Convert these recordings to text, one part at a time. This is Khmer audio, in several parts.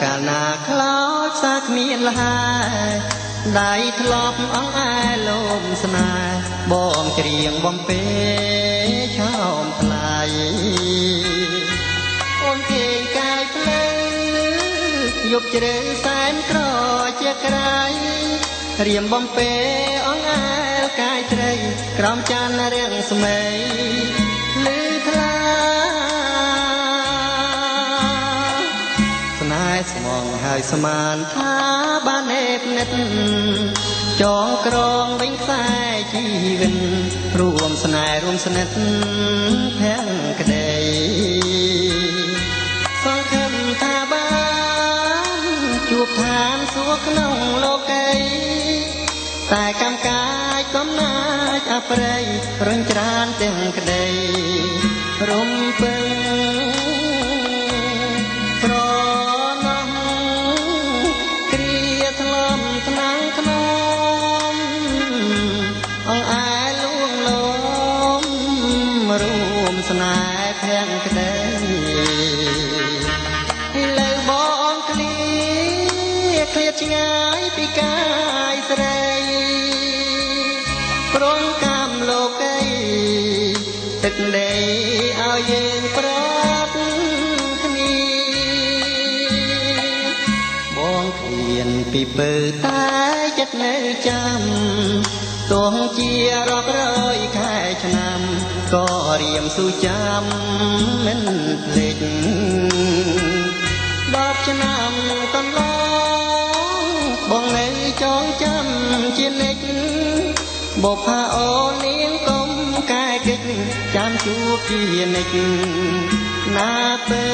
កាលណាខ្លោចសាគ្មានលហាដៃធ្លាប់អង្អែលលោមស្នេហ៍បងច្រៀងបំពេឆោមថ្លៃអូនគេងកាយភ្លឺយប់ជ្រៅសែនក្រជាក្រៃរៀមបំពេអង្អែលកាយត្រីក្រោមចានរៀងស្មីលឺថ្លាស្នេហ៍ស្មងហើយស្មានថាបានអេបណិតចងក្រងវិញខ្សែជីវិតរួមស្នេហ៍រួមស្និទ្ធភក្តីសង្ឃឹមថាបានជួបឋានសួគ៌ក្នុងលោកីតែកម្មកាយកំណាចអប្រិយរញច្រានទាំងក្តីរំពឹងប្រណំគ្រាថ្លំថ្នាំងក្នុងអង្អែលលួងលោមរួមស្នេហ៍ភក្តីលើបងឃ្លាតឆ្ងាយពីកាយស្រីព្រមកាមលោកីទឹកដីឲ្យយើងប្រត់គ្នាបងឃ្លានពីពើតែចិត្តនៅចាំទោះជារាប់រយខែឆ្នាំក៏រៀមស៊ូចាំមិនភ្លេច10ឆ្នាំកន្លងបងនៅចងចាំជានិច្ចបុប្ផាអូននាងកុំកែកិច្ចចាំជួបជានិច្ចណាពើ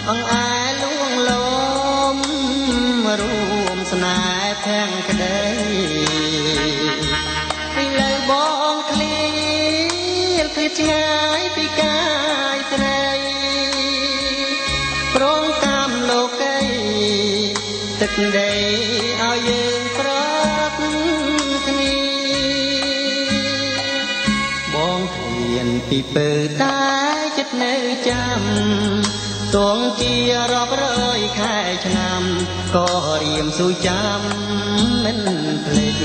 អង្អែលលួងលោមរួមស្នេហ៍ភក្តីពីលើបងឃ្លាតឆ្ងាយពីកាយស្រីព្រមតាមលោកីទឹកដីឲ្យយើងប្រត់គ្នាបងឃ្លានពីពើតែចិត្តនៅចាំទោះជារាប់រយខែឆ្នាំក៏រៀមស៊ូចាំមិនភ្លេច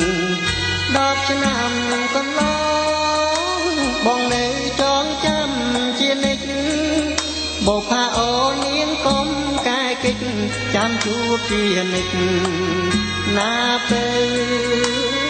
10ឆ្នាំកន្លងបងនៅចងចាំជានិច្ចបុប្ផាអូននាងកុំកែកិច្ចចាំជួបជានិច្ចណាពើ